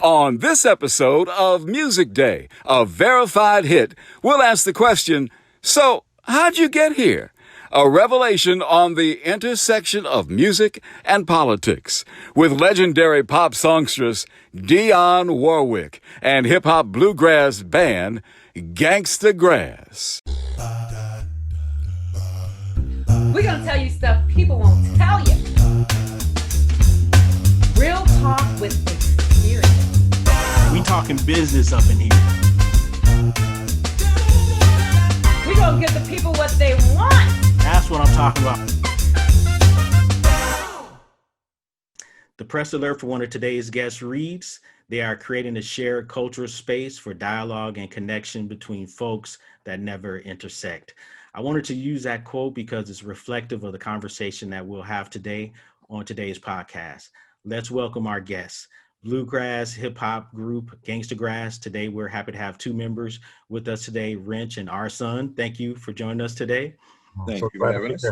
On this episode of Music Day, a verified hit, we'll ask the question, so how'd you get here? A revelation on the intersection of music and politics with legendary pop songstress Dionne Warwick and hip-hop bluegrass band Gangstagrass. We're going to tell you stuff people won't tell you. Real talk with experience. We talking business up in here. We're going to give the people what they want. That's what I'm talking about. The press alert for one of today's guests reads, they are creating a shared cultural space for dialogue and connection between folks that never intersect. I wanted to use that quote because it's reflective of the conversation that we'll have today on today's podcast. Let's welcome our guests. Bluegrass hip hop group Gangstagrass. Today, we're happy to have two members with us today, Wrench and our son. Thank you for joining us today. Thank you for having us.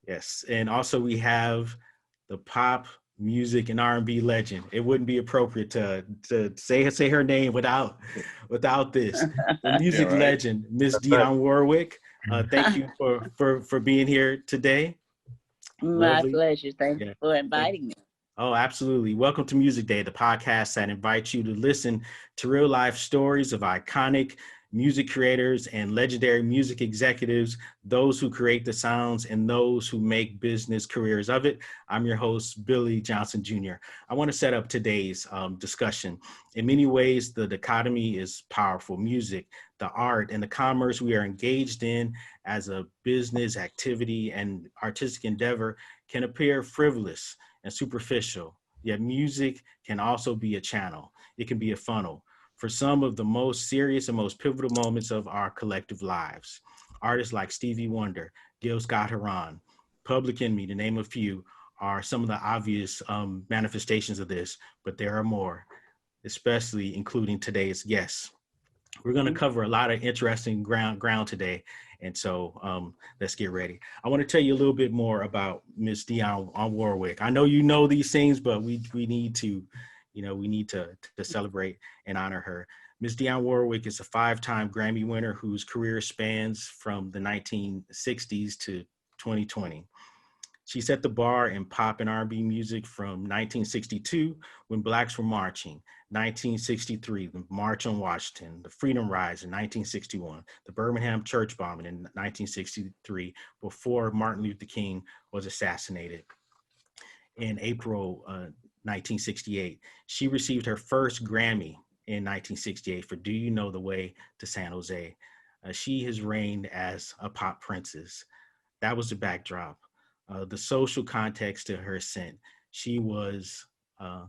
Yes, and also we have the pop music and R&B legend. It wouldn't be appropriate to say her name without this. The music legend, Miss Dionne Warwick. Thank you for being here today. My pleasure. Thank you for inviting me. Oh, absolutely. Welcome to Music Day, the podcast that invites you to listen to real life stories of iconic music creators and legendary music executives, those who create the sounds and those who make business careers of it. I'm your host, Billy Johnson Jr. I want to set up today's discussion. In many ways, the dichotomy is powerful. Music, the art, and the commerce we are engaged in as a business activity and artistic endeavor can appear frivolous and superficial, yet music can also be a channel. It can be a funnel for some of the most serious and most pivotal moments of our collective lives. Artists like Stevie Wonder, Gil Scott-Heron, Public Enemy, to name a few, are some of the obvious manifestations of this, but there are more, especially including today's guests. We're going to cover a lot of interesting ground today. And so let's get ready. I want to tell you a little bit more about Miss Dionne Warwick. I know you know these things, but we need to, to celebrate and honor her. Miss Dionne Warwick is a 5-time Grammy winner whose career spans from the 1960s to 2020. She set the bar in pop and R&B music from 1962, when Blacks were marching, 1963, the March on Washington, the Freedom Rise in 1961, the Birmingham church bombing in 1963, before Martin Luther King was assassinated in April 1968. She received her first Grammy in 1968 for Do You Know the Way to San Jose. She has reigned as a pop princess. That was the backdrop. The social context to her ascent. She was a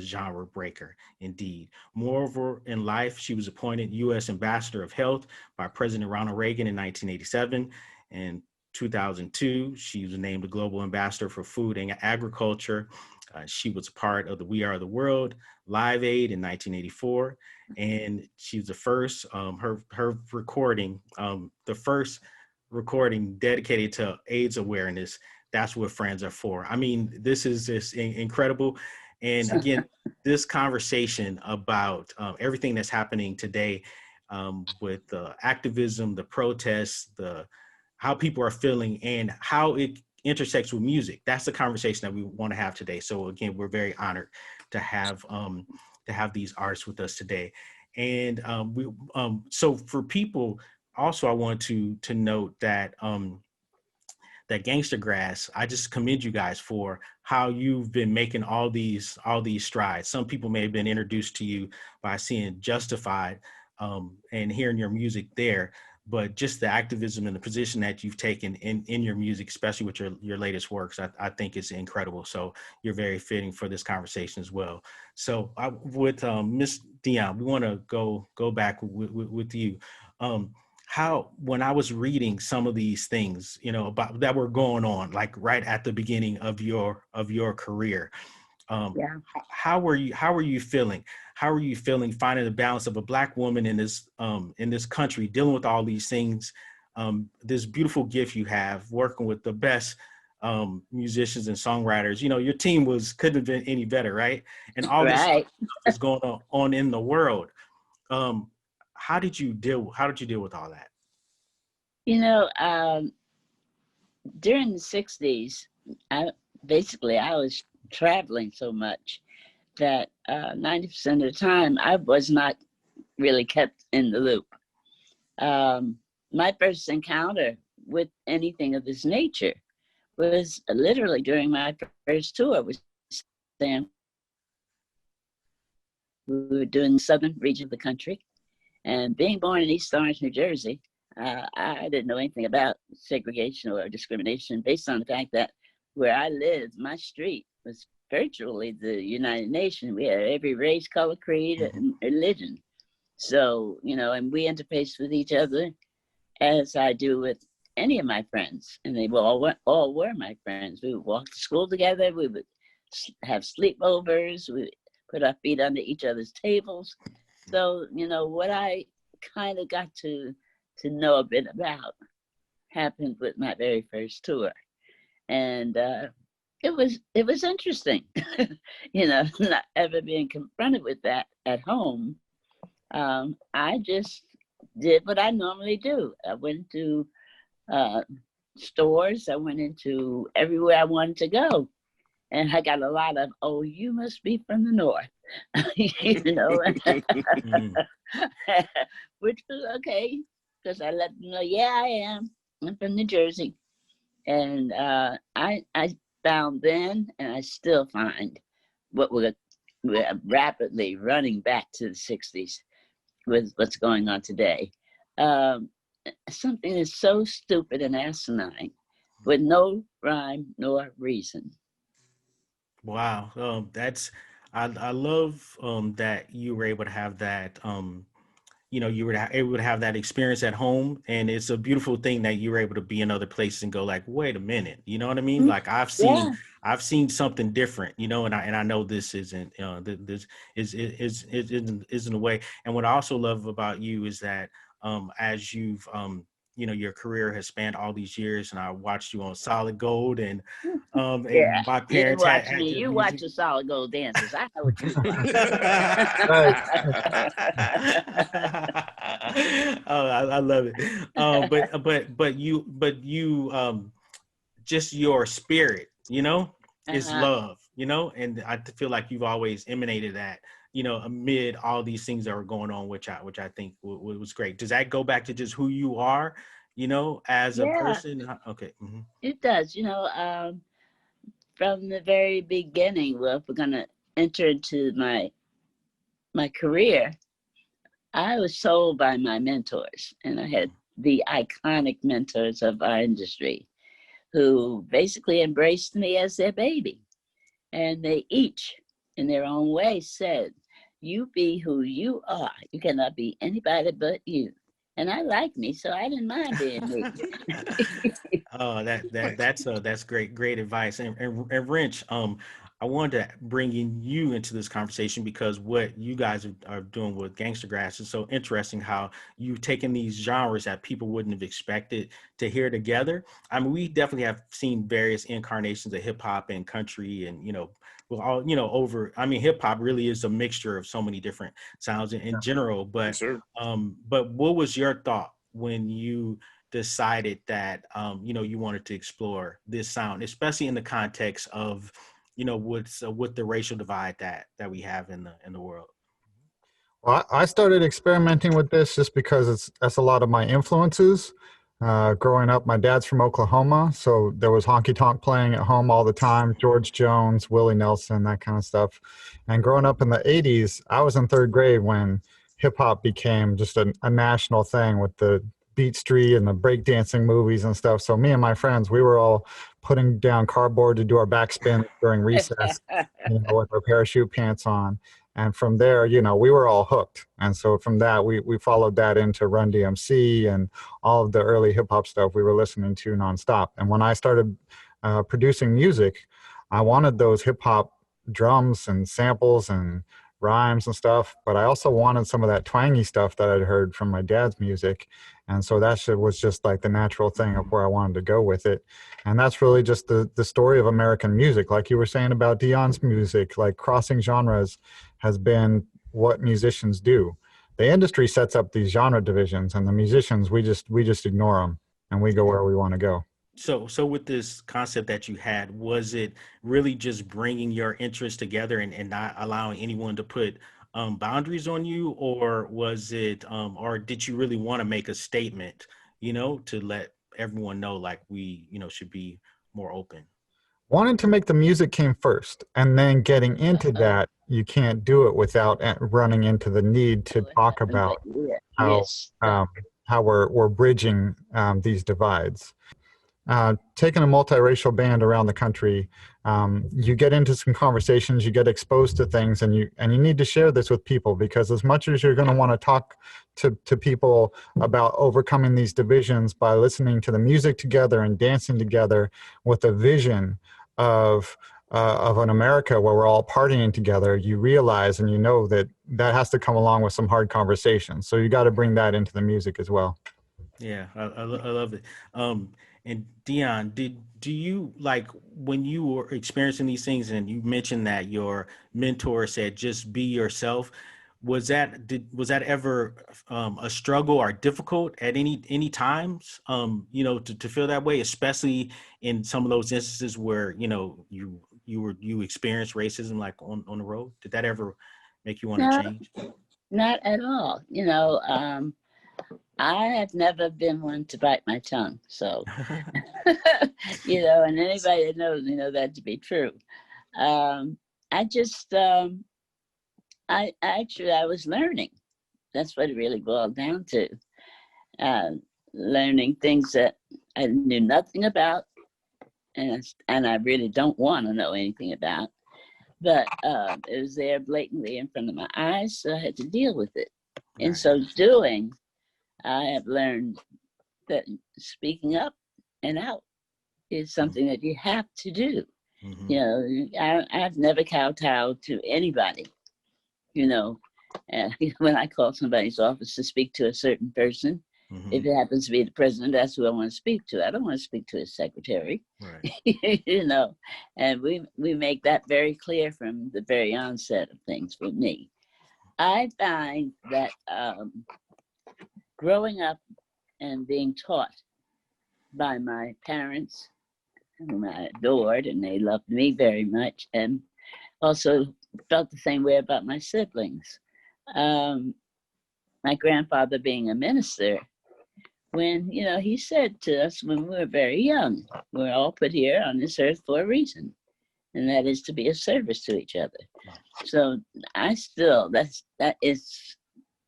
genre breaker, indeed. Moreover, in life, she was appointed U.S. Ambassador of Health by President Ronald Reagan in 1987. In 2002, she was named the Global Ambassador for Food and Agriculture. She was part of the We Are the World Live Aid in 1984, and she was the first. Her recording, the first recording dedicated to AIDS awareness. That's what Friends Are For. I mean, this is just incredible. And again, this conversation about everything that's happening today with the activism, the protests, how people are feeling, and how it intersects with music. That's the conversation that we want to have today. So again, we're very honored to have these artists with us today. And so for people. Also, I want to note that that Gangstagrass, I just commend you guys for how you've been making all these strides. Some people may have been introduced to you by seeing Justified and hearing your music there, but just the activism and the position that you've taken in your music, especially with your latest works, I think is incredible. So you're very fitting for this conversation as well. So with Miss Dionne, we want to go back with you. How, when I was reading some of these things, about that were going on, like right at the beginning of your career, how were you feeling? How are you feeling finding the balance of a Black woman in this country, dealing with all these things, this beautiful gift you have, working with the best musicians and songwriters. You know, your team couldn't have been any better, right? And all this Right. stuff is going on in the world. How did you deal with all that? You know, during the 60s, I was traveling so much that 90% of the time I was not really kept in the loop. My first encounter with anything of this nature was literally during my first tour with Sam. We were doing the southern region of the country, and being born in East Orange, New Jersey, I didn't know anything about segregation or discrimination based on the fact that where I lived, my street was virtually the United Nations. We had every race, color, creed, and religion. So, you know, and we interfaced with each other as I do with any of my friends. And they all were my friends. We would walk to school together. We would have sleepovers. We would put our feet under each other's tables. So, you know, what I kind of got to know a bit about happened with my very first tour. And it was interesting, you know, not ever being confronted with that at home. I just did what I normally do. I went to stores. I went into everywhere I wanted to go. And I got a lot of, "Oh, you must be from the North," you know, which was okay, because I let them know, yeah, I am. I'm from New Jersey. And I found then, and I still find, what we're rapidly running back to the 60s with what's going on today. Something that's so stupid and asinine with no rhyme nor reason. Wow. I love that you were able to have that, you know, you were able to have that experience at home. And it's a beautiful thing that you were able to be in other places and go like, wait a minute, you know what I mean? Mm-hmm. Like I've seen something different, you know, and I know this isn't, this isn't a way. And what I also love about you is that as you've, you know, your career has spanned all these years, and I watched you on Solid Gold, and my parents had you watch the Solid Gold dances. I know what you watch. Oh, I love it. But you just your spirit, you know, is love, you know, and I feel like you've always emanated that, you know, amid all these things that were going on, which I think was great. Does that go back to just who you are, you know, as a person? Okay. Mm-hmm. It does, you know, from the very beginning. Well, if we're going to enter into my career, I was told by my mentors, and I had the iconic mentors of our industry who basically embraced me as their baby. And they each, in their own way, said, "You be who you are. You cannot be anybody but you." And I like me, so I didn't mind being me. Oh, that's great advice. And Wrench, I wanted to bring you into this conversation because what you guys are doing with Gangstagrass is so interesting. How you've taken these genres that people wouldn't have expected to hear together. I mean, we definitely have seen various incarnations of hip hop and country, and you know, well, all, you know, hip hop really is a mixture of so many different sounds in general. But but what was your thought when you decided that you know, you wanted to explore this sound, especially in the context of, you know, with the racial divide that we have in the world? Well, I started experimenting with this just because that's a lot of my influences. Growing up, my dad's from Oklahoma, so there was honky tonk playing at home all the time, George Jones, Willie Nelson, that kind of stuff. And growing up in the 80s, I was in third grade when hip hop became just a national thing with the Beat Street and the breakdancing movies and stuff. So me and my friends, we were all putting down cardboard to do our backspin during recess, you know, with our parachute pants on. And from there, you know, we were all hooked. And so from that, we followed that into Run DMC and all of the early hip hop stuff we were listening to nonstop. And when I started producing music, I wanted those hip hop drums and samples and rhymes and stuff, but I also wanted some of that twangy stuff that I'd heard from my dad's music. And so that shit was just like the natural thing of where I wanted to go with it. And that's really just the story of American music. Like you were saying about Dion's music, like crossing genres has been what musicians do. The industry sets up these genre divisions, and the musicians, we just ignore them and we go where we want to go. So with this concept that you had, was it really just bringing your interests together and not allowing anyone to put boundaries on you, or was it, or did you really want to make a statement, to let everyone know, like, we, should be more open? Wanting to make the music came first, and then getting into that, you can't do it without running into the need to talk about how Yes. how we're bridging these divides. Taking a multiracial band around the country, you get into some conversations, you get exposed to things, and you need to share this with people, because as much as you're going to want to talk to people about overcoming these divisions by listening to the music together and dancing together with a vision of an America where we're all partying together, you realize and you know that has to come along with some hard conversations. So you got to bring that into the music as well. Yeah, I love it. And Dion, do you, like, when you were experiencing these things, and you mentioned that your mentor said just be yourself, was that ever a struggle or difficult at any times, to feel that way, especially in some of those instances where you experienced racism, like on the road? Did that ever make you want to No, change? not at all. I have never been one to bite my tongue. So, and anybody that knows me know that to be true. I just, I was learning. That's what it really boiled down to. Learning things that I knew nothing about, and I really don't want to know anything about. But it was there blatantly in front of my eyes, so I had to deal with it. In Right. so doing, I have learned that speaking up and out is something that you have to do. Mm-hmm. I've never kowtowed to anybody. When I call somebody's office to speak to a certain person, Mm-hmm. if it happens to be the president, that's who I want to speak to. I don't want to speak to his secretary. Right. And we make that very clear from the very onset of things with me. I find that growing up and being taught by my parents, whom I adored, and they loved me very much, and also felt the same way about my siblings. My grandfather being a minister, when, he said to us when we were very young, we're all put here on this earth for a reason, and that is to be of service to each other. So I still, that is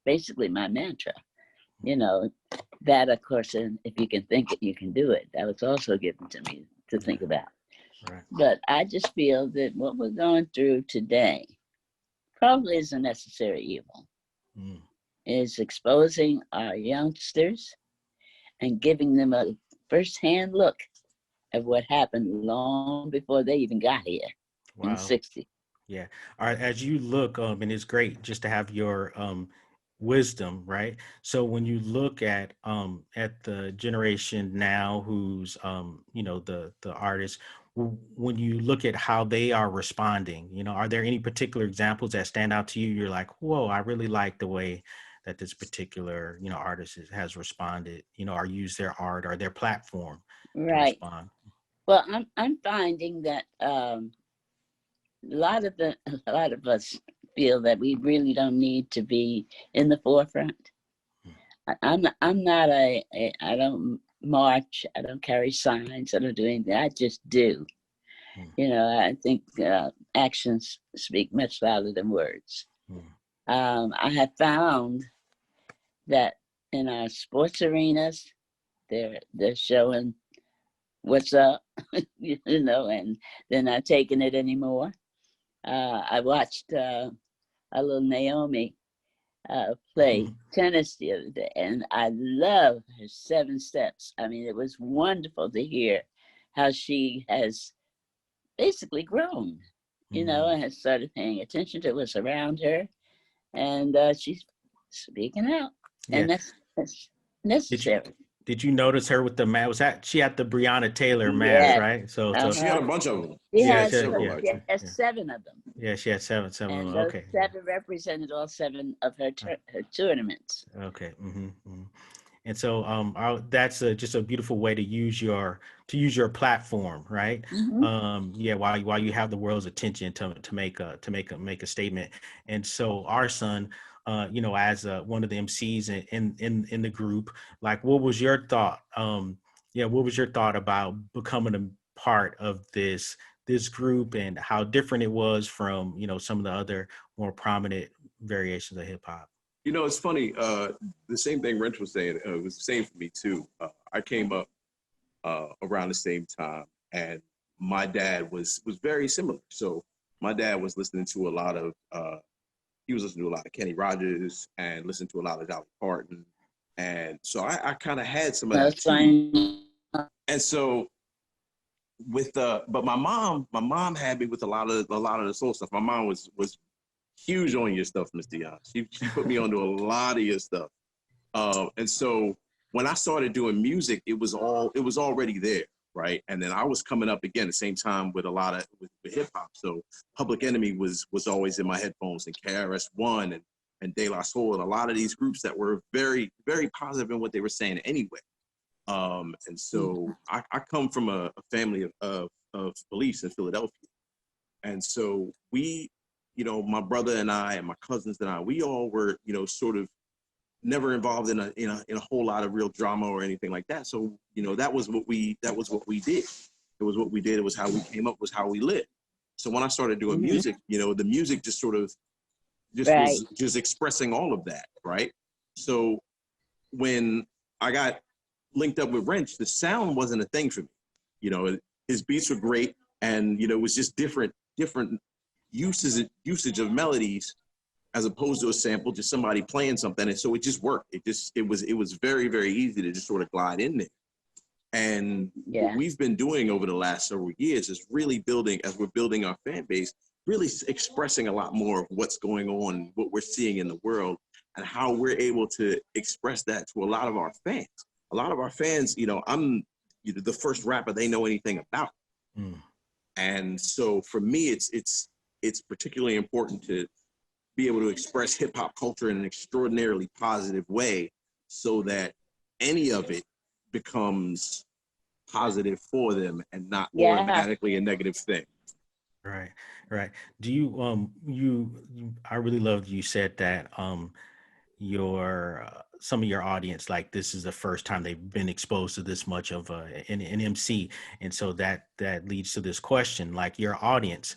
basically my mantra. That, of course, and if you can think it, you can do it. That was also given to me to think about. Right. But I just feel that what we're going through today probably is a necessary evil. Is exposing our youngsters and giving them a firsthand look at what happened long before they even got here. Wow. In the 60s. Yeah. All right. As you look, and it's great just to have your wisdom, right? So when you look at the generation now, who's the artists, when you look at how they are responding, are there any particular examples that stand out to you? You're like, whoa, I really like the way that this particular artist has responded, or used their art or their platform to respond. Well, I'm finding that a lot of us feel that we really don't need to be in the forefront. I'm not I don't march, I don't carry signs, I don't do anything. I just do. I think actions speak much louder than words. I have found that in our sports arenas, they're showing what's up, and they're not taking it anymore. I watched a little Naomi play tennis the other day, and I love her 7 steps. I mean, it was wonderful to hear how she has basically grown you know, and has started paying attention to what's around her, and she's speaking out, and that's necessary. Did you notice her with the mask? Was that she had the Breonna Taylor mask, Yes. right? So She had a bunch of them. She Yeah, has, yeah. she has 7 of them. Yeah, she had seven. And those Okay. 7 represented all 7 of her tournaments. Okay. And so that's just a beautiful way to use your platform, right? Yeah, while you have the world's attention to make a statement. And so our son, you know, as one of the MCs in the group, like, what was your thought? What was your thought about becoming a part of this group, and how different it was from, you know, some of the other more prominent variations of hip hop? You know, it's funny. The same thing Wrench was saying. It was the same for me too. I came up around the same time, and my dad was very similar. So my dad was listening to a lot of Kenny Rogers and listened to a lot of Dolly Parton, and so I kind of had some of that too. And so but my mom had me with a lot of the soul stuff. My mom was huge on your stuff, Miss Dionne. She put me onto a lot of your stuff. And so when I started doing music, it was already there, right? And then I was coming up again at the same time with a lot of with hip hop. So Public Enemy was always in my headphones, and KRS-One and De La Soul, and a lot of these groups that were very, very positive in what they were saying anyway. And so I come from a family of beliefs in Philadelphia. And so we, you know, my brother and I and my cousins and I, we all were, you know, sort of never involved in a whole lot of real drama or anything like that. So, you know, that was what we did. It was what we did. It was how we came up, was how we lived. So when I started doing music, you know, the music just sort of was just expressing all of that, right? So when I got linked up with Wrench, the sound wasn't a thing for me. You know, his beats were great, and, you know, it was just different usage of melodies as opposed to a sample, just somebody playing something. And so it just worked. It was very, very easy to just sort of glide in there. And what we've been doing over the last several years is really building, as we're building our fan base, really expressing a lot more of what's going on, what we're seeing in the world, and how we're able to express that to a lot of our fans. A lot of our fans, you know, I'm the first rapper they know anything about. And so for me, it's particularly important to be able to express hip hop culture in an extraordinarily positive way, so that any of it becomes positive for them and not automatically a negative thing. Right. Do you I really loved you said that some of your audience, like, this is the first time they've been exposed to this much of an MC, and so that leads to this question, like, your audience.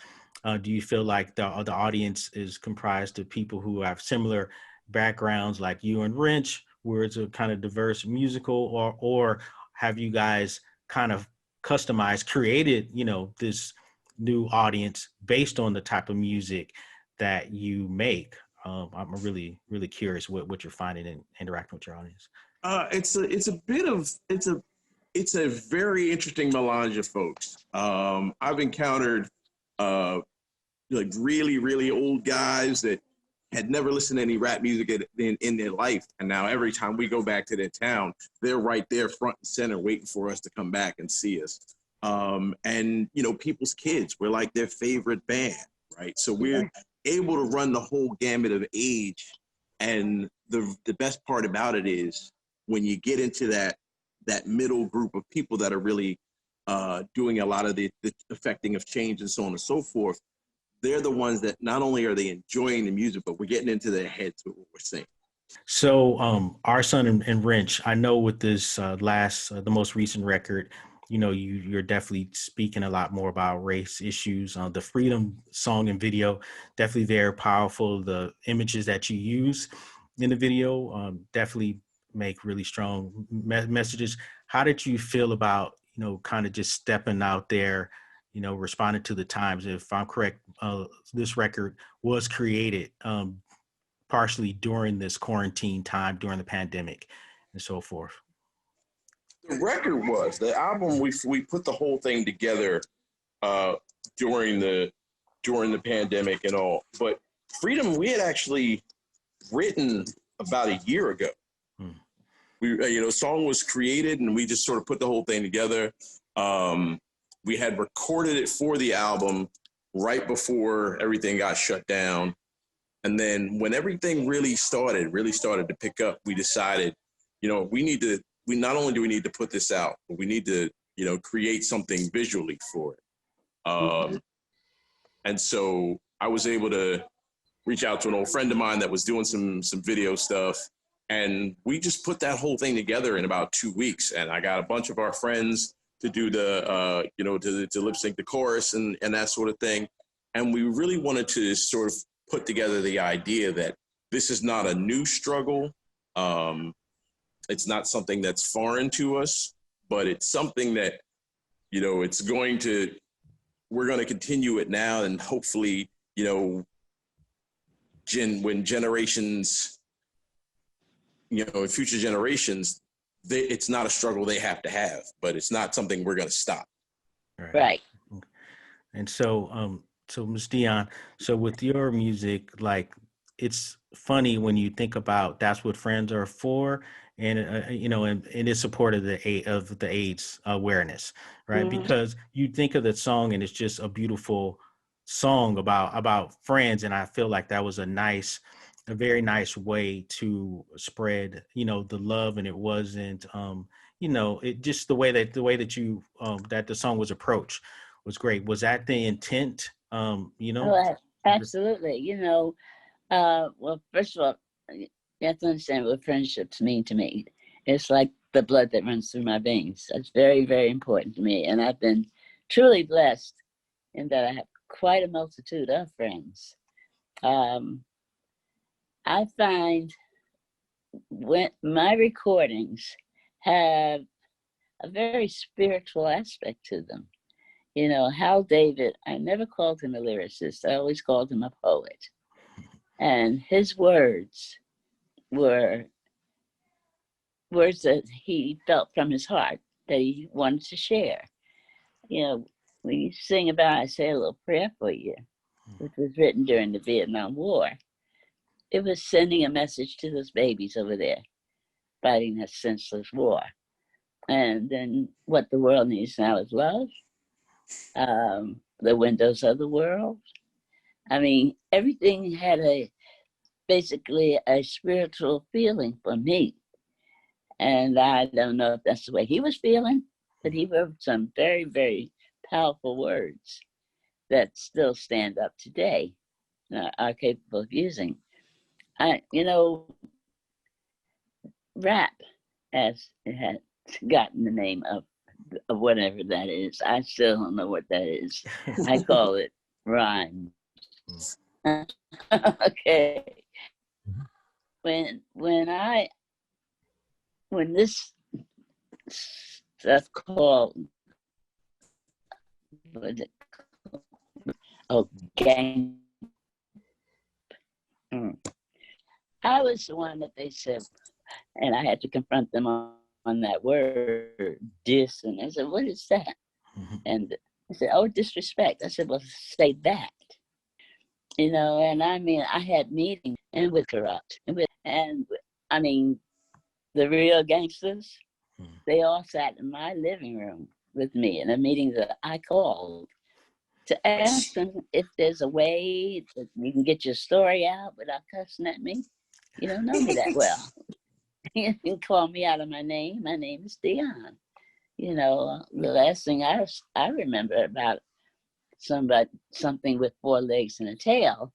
Do you feel like the audience is comprised of people who have similar backgrounds, like you and Wrench, where it's a kind of diverse musical, or have you guys kind of created, you know, this new audience based on the type of music that you make? I'm really, really curious what you're finding and interacting with your audience. It's a very interesting melange of folks. I've encountered like really, really old guys that had never listened to any rap music in their life. And now every time we go back to their town, they're right there front and center waiting for us to come back and see us. And, you know, people's kids, we're like their favorite band, right? So we're able to run the whole gamut of age. And the best part about it is when you get into that middle group of people that are really doing a lot of the affecting of change and so on and so forth, they're the ones that not only are they enjoying the music, but we're getting into their heads with what we're saying. So our son and Wrench, I know with this the most recent record, you know, you're definitely speaking a lot more about race issues. The Freedom song and video, definitely very powerful. The images that you use in the video definitely make really strong messages. How did you feel about, you know, kind of just stepping out there, you know, responding to the times? If I'm correct, this record was created partially during this quarantine time, during the pandemic and so forth. The record was, the album, we put the whole thing together during the during the pandemic and all. But Freedom, we had actually written about a year ago. We, song was created and we just sort of put the whole thing together. We had recorded it for the album right before everything got shut down. And then when everything really started to pick up, we decided, we not only do we need to put this out, but we need to, create something visually for it. And so I was able to reach out to an old friend of mine that was doing some video stuff. And we just put that whole thing together in about 2 weeks. And I got a bunch of our friends to do the, to lip sync the chorus and that sort of thing. And we really wanted to sort of put together the idea that this is not a new struggle. It's not something that's foreign to us, but it's something that, we're going to continue it now. And hopefully, when generations, future generations, it's not a struggle they have to have, but it's not something we're going to stop. Right. And so, so Ms. Dionne, so with your music, like, it's funny when you think about that's what friends are for, and and in support of the AIDS awareness, right? Mm-hmm. Because you think of that song and it's just a beautiful song about friends, and I feel like that was a very nice way to spread, the love, and it wasn't, it just the way that you that the song was approached was great. Was that the intent? Oh, absolutely. Well, first of all, you have to understand what friendships mean to me. It's like the blood that runs through my veins. That's very, very important to me. And I've been truly blessed in that I have quite a multitude of friends. I find when my recordings have a very spiritual aspect to them. Hal David, I never called him a lyricist. I always called him a poet. And his words were words that he felt from his heart that he wanted to share. When you sing about I Say a Little Prayer for You, which was written during the Vietnam War, it was sending a message to those babies over there fighting that senseless war. And then what the world needs now is love. The windows of the world. I mean, everything had basically a spiritual feeling for me. And I don't know if that's the way he was feeling, but he wrote some very, very powerful words that still stand up today, are capable of using. Rap, as it had gotten the name of whatever that is. I still don't know what that is. I call it rhyme. Okay. When this stuff called, what is it called? Oh, gang. I was the one that they said, and I had to confront them on that word, dis, and I said, what is that? And I said, oh, disrespect. I said, well, say that. And I mean, I had meetings and with corrupt, and I mean, the real gangsters, they all sat in my living room with me in a meeting that I called to ask them if there's a way that you can get your story out without cussing at me. You don't know me that well. You can call me out of my name. My name is Dionne. The last thing I remember about something with 4 legs and a tail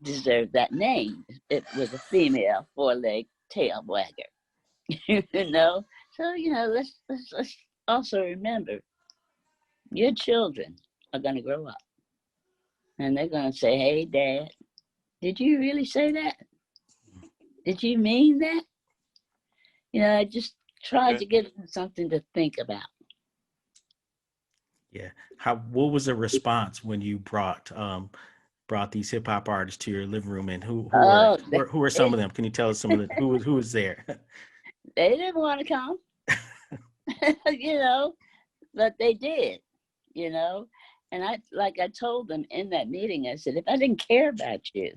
deserved that name. It was a female 4-leg tail wagger. So let's also remember, your children are going to grow up and they're going to say, hey, Dad, did you really say that? Did you mean that? I just tried to give them something to think about. Yeah. What was the response when you brought these hip hop artists to your living room, and who are some of them? Can you tell us some of the who was there? They didn't want to come, but they did, And I told them in that meeting, I said, if I didn't care about you,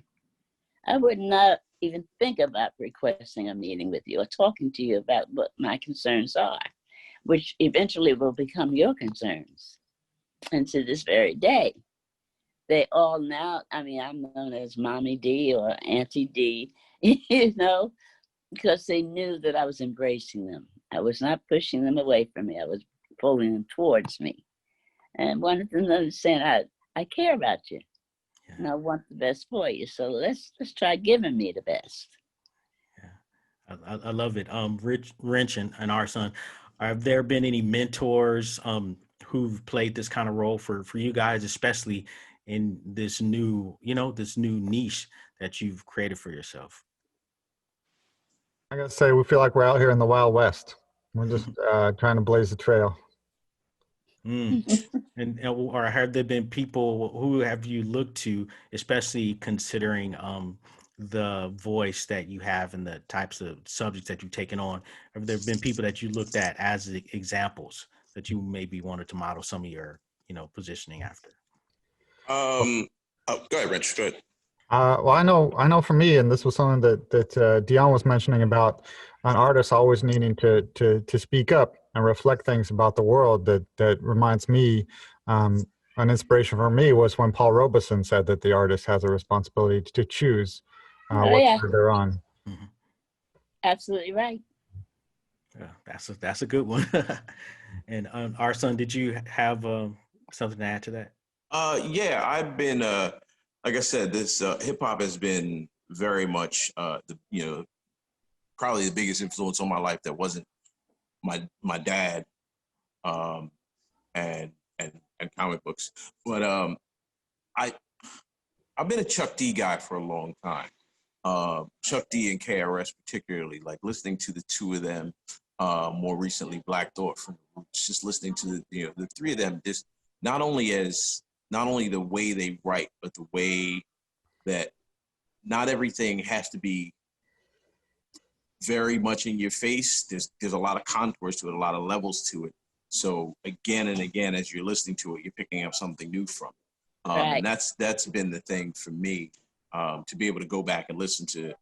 I would not even think about requesting a meeting with you or talking to you about what my concerns are, which eventually will become your concerns. And to this very day, they all now, I mean, I'm known as Mommy D or Auntie D, you know, because they knew that I was embracing them. I was not pushing them away from me. I was pulling them towards me. And one of them was saying, I care about you. Yeah. And I want the best for you. So let's try giving me the best. Yeah, I love it. Wrench and our son, have there been any mentors who've played this kind of role for you guys, especially in this new, this new niche that you've created for yourself? I gotta say, we feel like we're out here in the Wild West. We're just trying to blaze the trail. Or have there been people who have you looked to, especially considering the voice that you have and the types of subjects that you've taken on? Have there been people that you looked at as examples that you maybe wanted to model some of your, positioning after? Oh, go ahead, Rich. Go ahead. Well, I know for me, and this was something that Dionne was mentioning about an artist always needing to speak up and reflect things about the world. That reminds me, an inspiration for me was when Paul Robeson said that the artist has a responsibility to choose what side they're on. Mm-hmm. Absolutely right. Yeah, that's a good one. And our son, did you have something to add to that? Yeah, I've been, like I said, this hip hop has been very much, probably the biggest influence on my life that wasn't my dad, and comic books. But I've been a Chuck D guy for a long time. Chuck D and KRS particularly, like listening to the two of them. More recently, Black Thought from the Roots. Just listening to the three of them. Just not only the way they write, but the way that not everything has to be very much in your face. There's a lot of contours to it, a lot of levels to it. So again and again, as you're listening to it, you're picking up something new from it. Right. And that's been the thing for me, to be able to go back and listen to,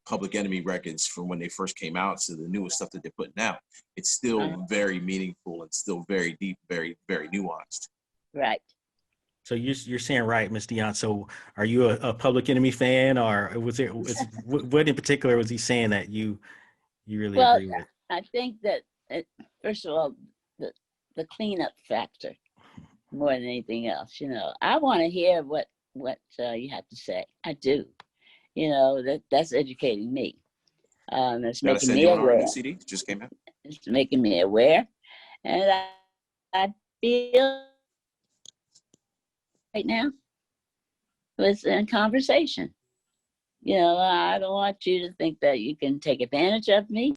Public Enemy records from when they first came out to the newest stuff that they're putting out. It's still very meaningful and still very deep, very, very nuanced. Right. So you're saying right, Miss Dionne. So are you a Public Enemy fan, or what in particular was he saying that you really agree with? I think that first of all, the cleanup factor more than anything else. I want to hear what you have to say. I do. That's educating me. That's making me aware. The CD just came out. It's making me aware, and I feel right now it's in conversation. I don't want you to think that you can take advantage of me,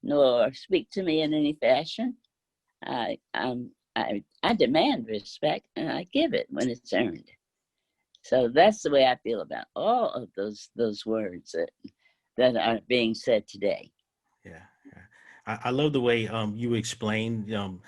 nor speak to me in any fashion. I demand respect, and I give it when it's earned. So that's the way I feel about all of those words that are being said today. Yeah. I love the way you explain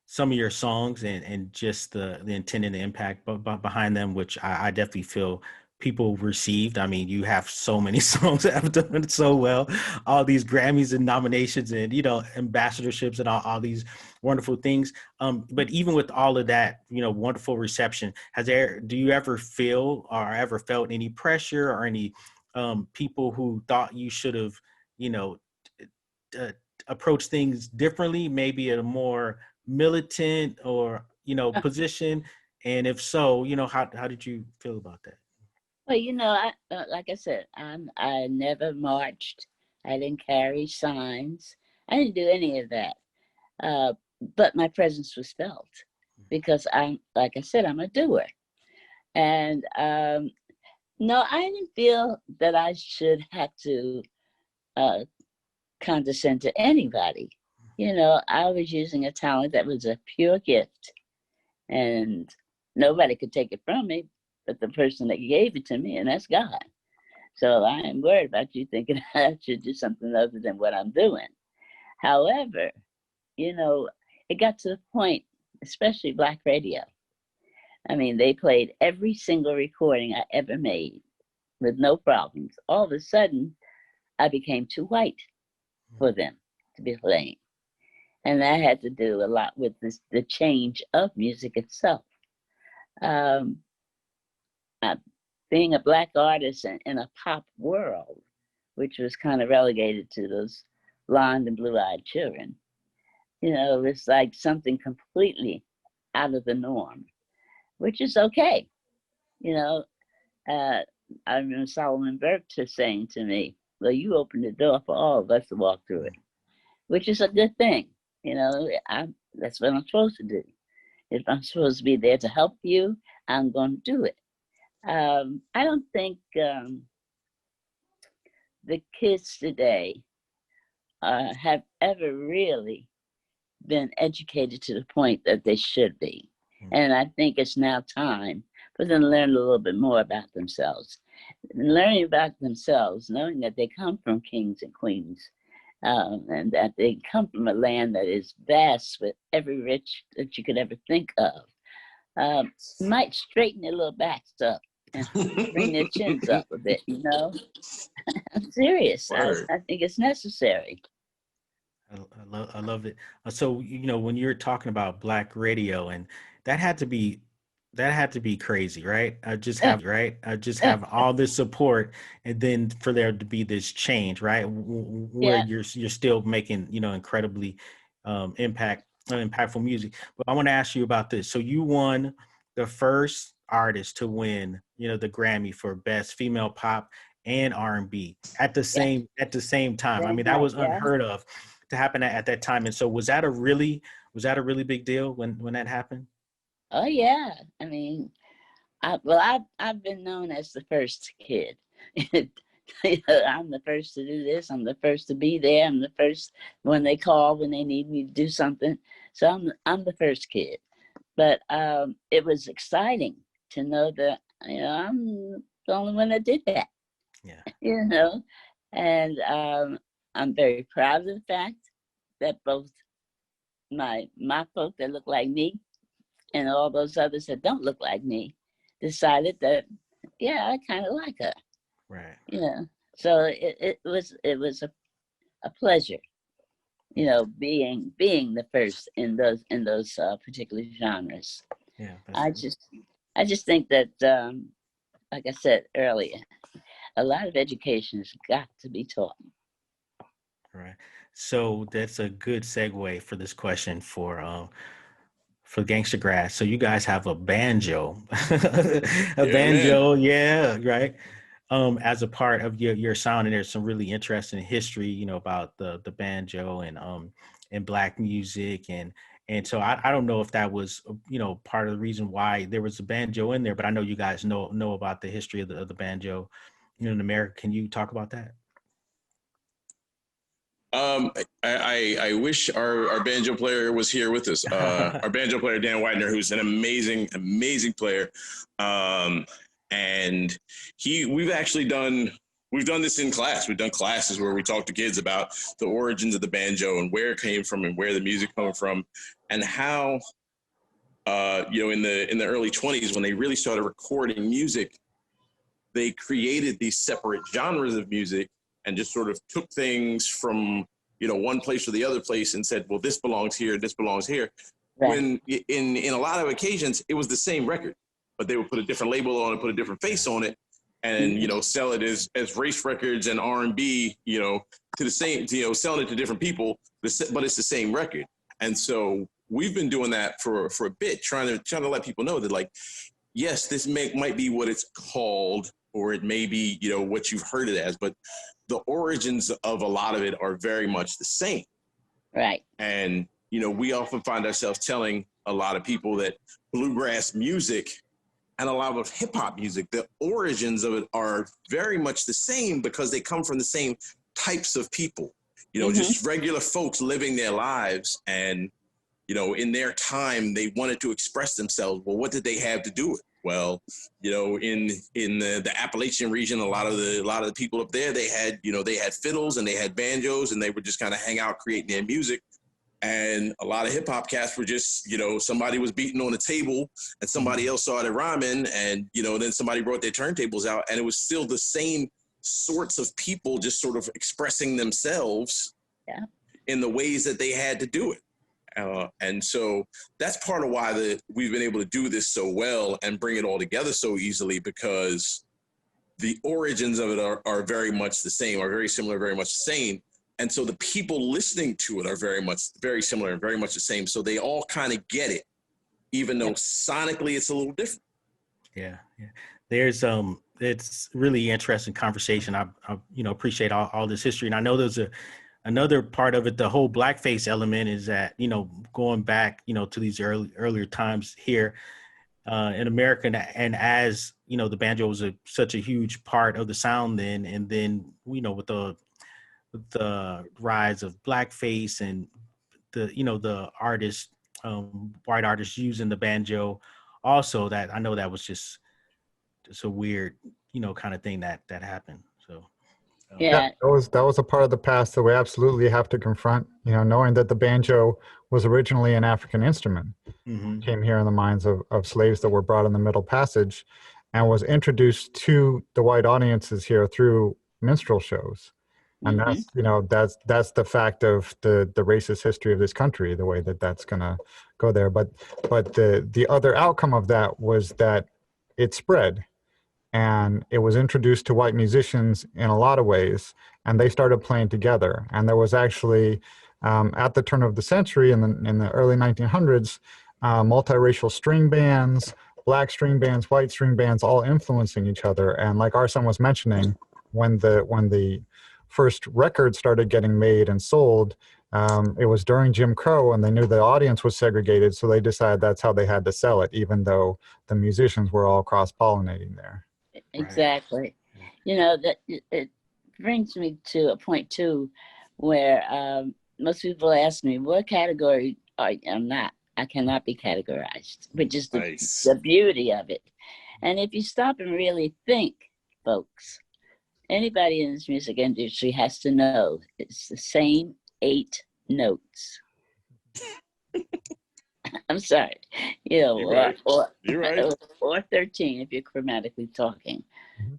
some of your songs and just the intent and the impact behind them, which I definitely feel people received. I mean, you have so many songs that have done it so well, all these Grammys and nominations and, ambassadorships and all these wonderful things. But even with all of that, wonderful reception, do you ever feel or ever felt any pressure or any people who thought you should have, approach things differently, maybe at a more militant or position? And if so, how did you feel about that? Well, like I said, I never marched. I didn't carry signs. I didn't do any of that. But my presence was felt because like I said, I'm a doer. And no, I didn't feel that I should have to condescend to anybody. I was using a talent that was a pure gift, and nobody could take it from me but the person that gave it to me, and that's God. So I ain't worried about you thinking I should do something other than what I'm doing. However, it got to the point, especially Black radio, I mean, they played every single recording I ever made with no problems. All of a sudden, I became too white for them to be playing. And that had to do a lot with the change of music itself. Um, Being a Black artist in a pop world, which was kind of relegated to those blonde and blue-eyed children, you know, it's like something completely out of the norm, which is okay. You know, I remember Solomon Burke saying to me, well, you opened the door for all of us to walk through it, which is a good thing. You know, that's what I'm supposed to do. If I'm supposed to be there to help you, I'm going to do it. I don't think the kids today have ever really been educated to the point that they should be. And I think it's now time for them to learn a little bit more about themselves. Learning about themselves, knowing that they come from kings and queens, and that they come from a land that is vast with every rich that you could ever think of, might straighten their little backs up and bring their chins up a bit, you know? I'm serious. I think it's necessary. I love it. So, you know, when you're talking about Black radio, and that had to be crazy, right? I just have all this support, and then for there to be this change, right? Where you're still making, you know, incredibly impactful music. But I want to ask you about this. So you won the first artist to win, you know, the Grammy for Best Female Pop and R&B at the same time. I mean, that was unheard of to happen at that time. And so was that a really big deal when that happened? Oh yeah. I mean, I've been known as the first kid. You know, I'm the first to do this. I'm the first to be there. I'm the first when they call, when they need me to do something. So I'm the first kid. But it was exciting to know that, you know, I'm the only one that did that. Yeah. You know, and I'm very proud of the fact that both my folk that look like me and all those others that don't look like me decided that, yeah, I kind of like her. Right. You know, so it was a pleasure, you know, being the first in those particular genres. Yeah. I just think that, like I said earlier, a lot of education has got to be taught. Right. So that's a good segue for this question for Gangstagrass. So you guys have a banjo, banjo, yeah, right. As a part of your sound, and there's some really interesting history, you know, about the banjo and Black music, and so I don't know if that was, you know, part of the reason why there was a banjo in there, but I know you guys know about the history of the banjo, you know, in America. Can you talk about that? I wish our banjo player was here with us. Our banjo player, Dan Widener, who's an amazing player. And we've done this in class. We've done classes where we talk to kids about the origins of the banjo and where it came from and where the music came from, and how, you know, in the early 20s, when they really started recording music, they created these separate genres of music and just sort of took things from, you know, one place or the other place and said, well, this belongs here, this belongs here. Right. When in a lot of occasions, it was the same record, but they would put a different label on it, put a different face on it, and, you know, sell it as race records and R&B, you know, to the same, you know, selling it to different people, but it's the same record. And so we've been doing that for a bit, trying to let people know that, like, yes, this might be what it's called, or it may be, you know, what you've heard it as, but the origins of a lot of it are very much the same. Right. And, you know, we often find ourselves telling a lot of people that bluegrass music and a lot of hip hop music, the origins of it are very much the same because they come from the same types of people, you know, just regular folks living their lives. And, you know, in their time, they wanted to express themselves. Well, what did they have to do it? Well, you know, in the Appalachian region, a lot of the people up there, they had fiddles and they had banjos, and they would just kind of hang out creating their music. And a lot of hip hop cats were just, somebody was beating on the table and somebody else started rhyming, and, then somebody brought their turntables out, and it was still the same sorts of people just sort of expressing themselves in the ways that they had to do it. And so that's part of why we've been able to do this so well and bring it all together so easily, because the origins of it are very much the same, are very similar, very much the same. And so the people listening to it are very similar and very much the same. So they all kind of get it, even though sonically it's a little different. Yeah. There's it's really interesting conversation. I appreciate all this history, and I know there's another part of it. The whole blackface element is that going back to these earlier times here in America, and as the banjo was such a huge part of the sound then, and then with the rise of blackface and the artists, white artists using the banjo, also that I know that was just a weird kind of thing that happened. So Yeah. That was a part of the past that we absolutely have to confront, knowing that the banjo was originally an African instrument, came here in the minds of slaves that were brought in the Middle Passage, and was introduced to the white audiences here through minstrel shows. And that's the fact of the racist history of this country, the way that's going to go there. But the other outcome of that was that it spread, and it was introduced to white musicians in a lot of ways, and they started playing together. And there was actually, at the turn of the century, in the early 1900s, multiracial string bands, black string bands, white string bands, all influencing each other. And like Arson was mentioning, when the first records started getting made and sold, it was during Jim Crow, and they knew the audience was segregated, so they decided that's how they had to sell it, even though the musicians were all cross-pollinating there. Exactly. That it brings me to a point too, where most people ask me, what category I'm not. I cannot be categorized, which is the beauty of it. And if you stop and really think, folks, anybody in this music industry has to know it's the same 8 notes. I'm sorry, You're right. or 13 if you're chromatically talking.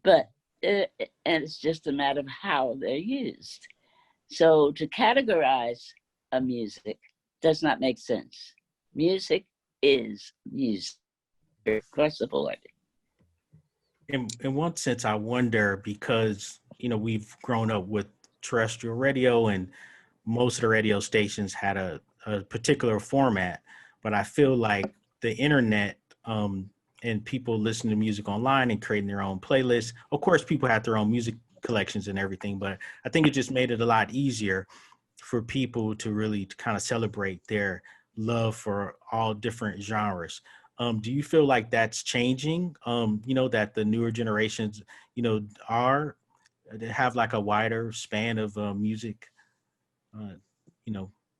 But and it's just a matter of how they're used. So to categorize a music does not make sense. Music is music across the board. In one sense, I wonder, because we've grown up with terrestrial radio, and most of the radio stations had a particular format, but I feel like the internet and people listening to music online and creating their own playlists. Of course, people have their own music collections and everything, but I think it just made it a lot easier for people to really kind of celebrate their love for all different genres. Do you feel like that's changing? That the newer generations, have like a wider span of music,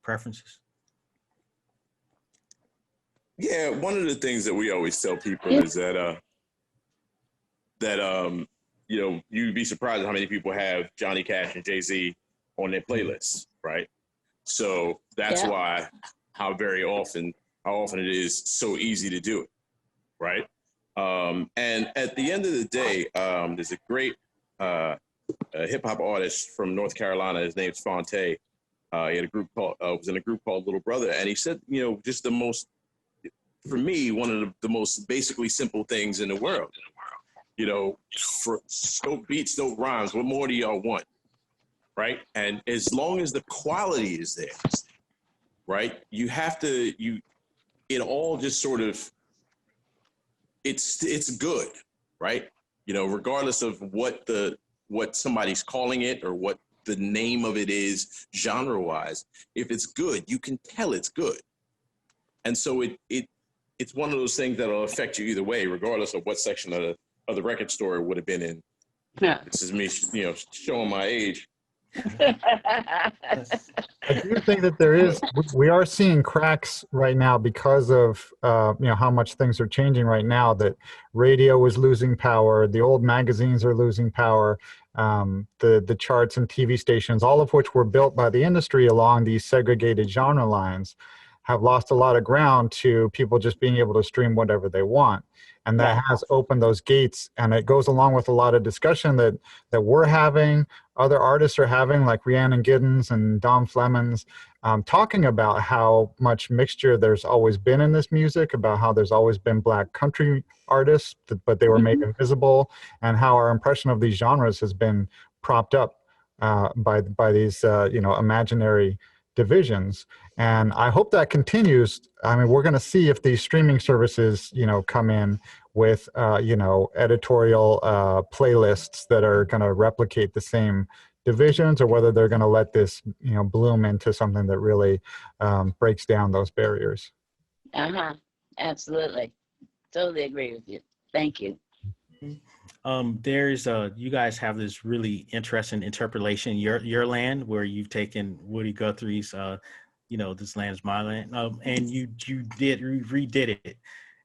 preferences? Yeah, one of the things that we always tell people is that you'd be surprised at how many people have Johnny Cash and Jay-Z on their playlists, right? So that's why how often it is so easy to do it, right? And at the end of the day, there's a great hip hop artist from North Carolina. His name's Fonte. He had a group called was in a group called Little Brother, and he said, just for me, one of the most basically simple things in the world. For dope beats, dope rhymes. What more do y'all want, right? And as long as the quality is there, right? It all just sort of, it's good, right? Regardless of what somebody's calling it or what the name of it is genre-wise, if it's good, you can tell it's good. And so it's one of those things that'll affect you either way, regardless of what section of the record store it would have been in. Yeah. This is me, showing my age. I do think that we are seeing cracks right now because of, how much things are changing right now, that radio is losing power, the old magazines are losing power, the charts and TV stations, all of which were built by the industry along these segregated genre lines, have lost a lot of ground to people just being able to stream whatever they want. And that Right. has opened those gates, and it goes along with a lot of discussion that we're having, other artists are having, like Rhiannon Giddens and Dom Flemons, talking about how much mixture there's always been in this music, about how there's always been Black country artists, but they were made invisible, and how our impression of these genres has been propped up by these imaginary divisions. And I hope that continues. I mean, we're going to see if these streaming services, come in with, editorial playlists that are going to replicate the same divisions, or whether they're going to let this, bloom into something that really breaks down those barriers. Absolutely. Totally agree with you. Thank you. There's you guys have this really interesting interpolation, your land, where you've taken Woody Guthrie's This Land Is My Land, and you redid it,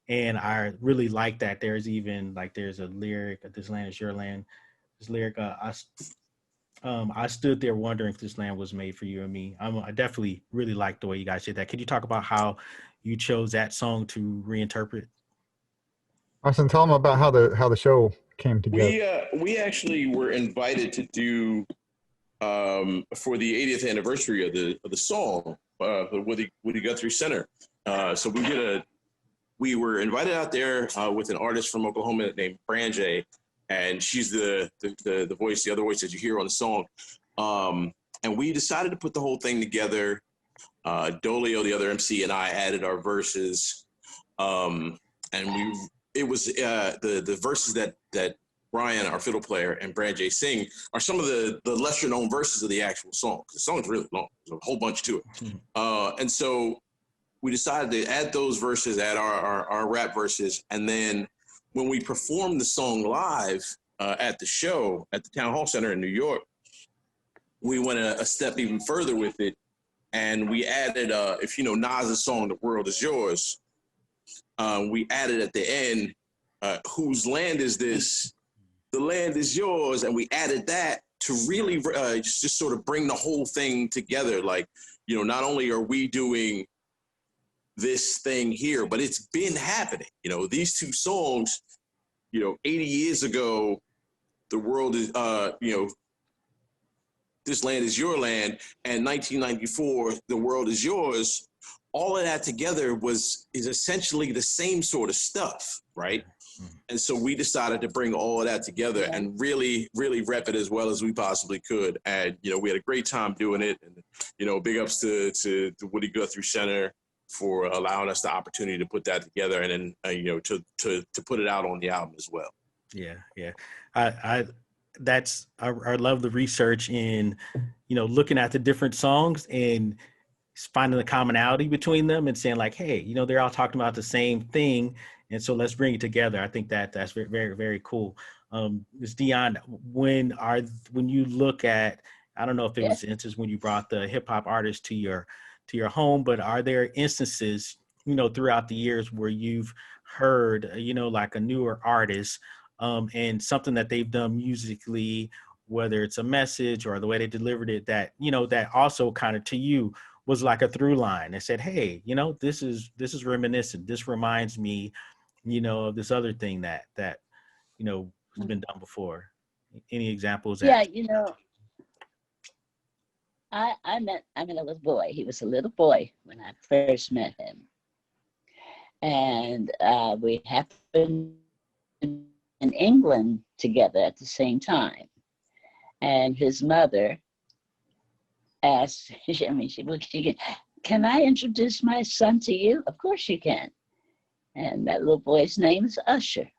and I really like that. There's even there's a lyric, This Land Is Your Land. This lyric, I stood there wondering if this land was made for you and me. I definitely really like the way you guys did that. Could you talk about how you chose that song to reinterpret? Austin, tell them about how the show came together. We actually were invited to do for the 80th anniversary of the song, the Woody Guthrie Center. So we were invited out there with an artist from Oklahoma named Banjo, and she's the voice, the other voice that you hear on the song. And we decided to put the whole thing together. Dolio, the other MC, and I added our verses, and it was the verses that Brian, our fiddle player, and Banjo sing are some of the lesser known verses of the actual song. The song's really long. There's a whole bunch to it. And so we decided to add those verses, add our rap verses. And then when we performed the song live at the show at the Town Hall Center in New York, we went a step even further with it. And we added, if you know Nas's song, The World Is Yours, we added at the end, whose land is this? The land is yours. And we added that to really just sort of bring the whole thing together. Like, not only are we doing this thing here, but it's been happening. These two songs, 80 years ago, the world is, This Land Is Your Land, and 1994, The World Is Yours. All of that together is essentially the same sort of stuff, right? And so we decided to bring all of that together and really, really rep it as well as we possibly could. And, we had a great time doing it. And, big ups to the Woody Guthrie Center for allowing us the opportunity to put that together and then, to put it out on the album as well. Yeah. I love the research in, looking at the different songs and finding the commonality between them and saying like, hey, they're all talking about the same thing. And so let's bring it together. I think that's very, very, very cool. Ms. Dionne, when you look at, I don't know if it was instances when you brought the hip hop artist to your home, but are there instances, throughout the years where you've heard, like a newer artist and something that they've done musically, whether it's a message or the way they delivered it, that, that also kind of to you was like a through line and said, hey, this is reminiscent. This reminds me, of this other thing that has been done before. Any examples? I met a little boy. He was a little boy when I first met him. And we happened in England together at the same time. And his mother asked, can I introduce my son to you? Of course you can. And that little boy's name is Usher.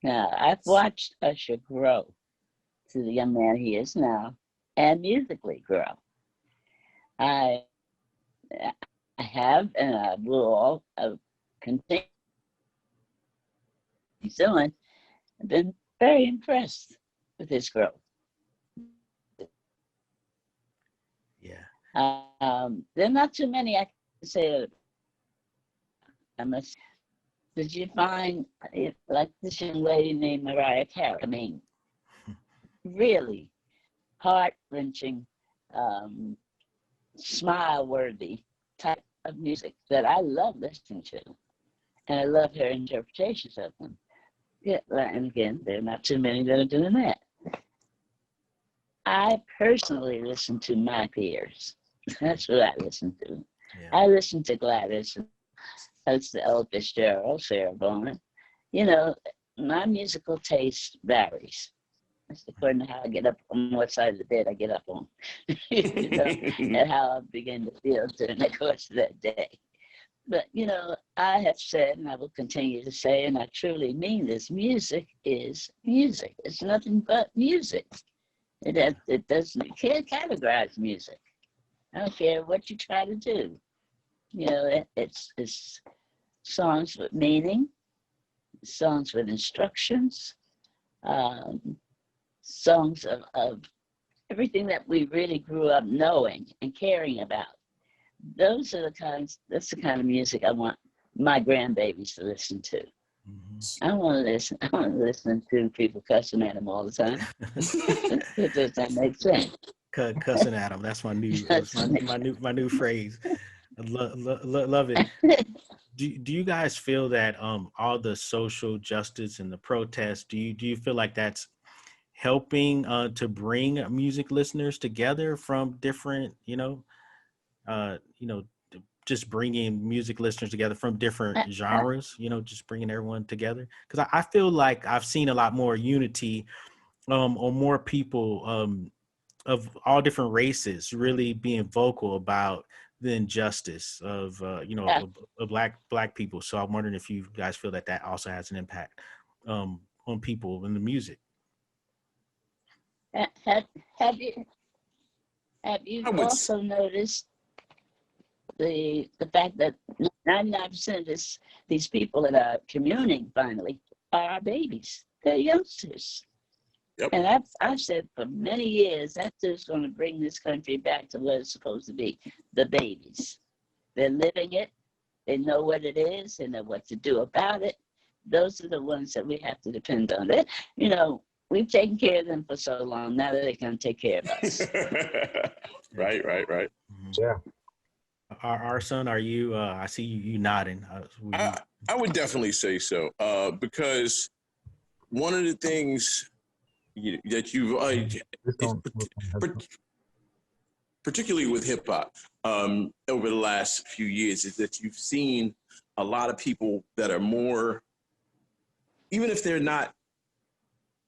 Now, I've watched Usher grow to the young man he is now and musically grow. I have, and I will all continue doing, I've been very impressed with his growth. There are not too many I can say. I must. Did you find like this young lady named Mariah Carey? I mean, really heart-wrenching, smile-worthy type of music that I love listening to, and I love her interpretations of them. Yeah, and again, there are not too many that are doing that. I personally listen to my peers. That's what I listen to. Yeah. I listen to Gladys, that's the Ella Fitzgerald, Sarah Vaughan. You know, my musical taste varies. That's according to how I get up, on what side of the bed I get up on, you know, and how I begin to feel during the course of that day. But, you know, I have said, and I will continue to say, and I truly mean this, music is music. It's nothing but music. It doesn't, you can't categorize music. I don't care what you try to do. You know, it's songs with meaning, songs with instructions, songs of everything that we really grew up knowing and caring about. That's the kind of music I want my grandbabies to listen to. I don't want to listen to people cussing at them all the time. Does that make sense? Cussing at them. That's my new phrase. I love it. Do you guys feel that all the social justice and the protests, do you feel like that's helping to bring music listeners together from different, just bringing music listeners together from different genres, just bringing everyone together? Because I feel like I've seen a lot more unity or more people of all different races really being vocal about the injustice of of black people. So I'm wondering if you guys feel that also has an impact on people in the music. Have you also noticed the fact that 99% of these people that are communing finally are our babies? They're youngsters. Yep. And I've said for many years, that's just going to bring this country back to what it's supposed to be, the babies. They're living it. They know what it is. They know what to do about it. Those are the ones that we have to depend on. It, we've taken care of them for so long. Now that they can take care of us. Right. Yeah. Our son, are you? I see you nodding. I would definitely say so, because one of the things that you've, particularly with hip hop, over the last few years, is that you've seen a lot of people that are more, even if they're not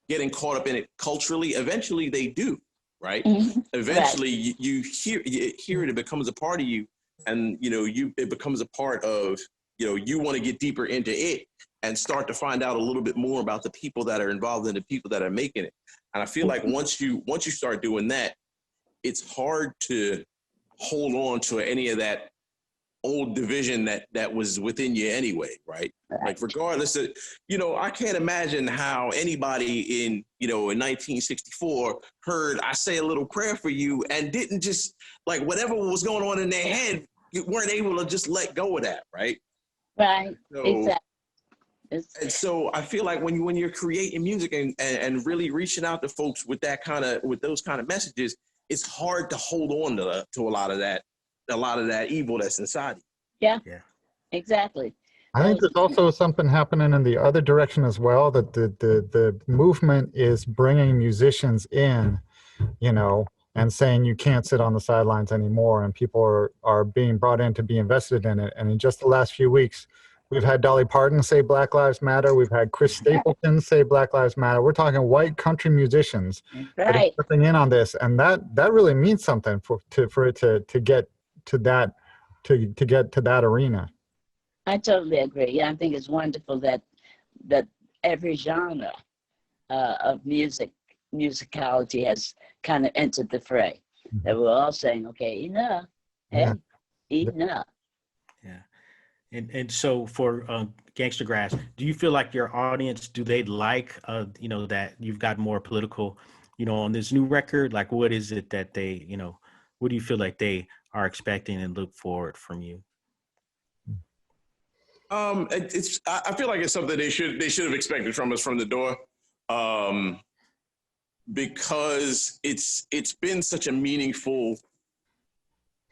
getting caught up in it culturally, eventually they do, right? Mm-hmm. Eventually right. You hear it, it becomes a part of you, and it becomes a part of, you want to get deeper into it and start to find out a little bit more about the people that are involved and the people that are making it. And I feel like once you start doing that, it's hard to hold on to any of that old division that was within you anyway, right? Like regardless of, I can't imagine how anybody in 1964 heard "I Say a Little Prayer for You" and didn't just, like, whatever was going on in their head, you weren't able to just let go of that, right? Right. So, exactly. And so I feel like when you're creating music and really reaching out to folks with those kind of messages, it's hard to hold on to a lot of that evil that's inside you. Yeah. Exactly. I think there's also something happening in the other direction as well, that the movement is bringing musicians in, and saying you can't sit on the sidelines anymore, and people are being brought in to be invested in it. And in just the last few weeks, we've had Dolly Parton say Black Lives Matter. We've had Chris Stapleton say Black Lives Matter. We're talking white country musicians that are stepping in on this, and that really means something for it to get to that arena. I totally agree. Yeah, I think it's wonderful that every genre of musicality has kind of entered the fray. Mm-hmm. That we're all saying, okay, enough, enough. Yeah. And so for Gangstagrass, do you feel like your audience, do they like, that you've got more political, on this new record? Like, what is it that they, what do you feel like they are expecting and look forward from you? I feel like it's something they should have expected from us from the door, because it's been such a meaningful.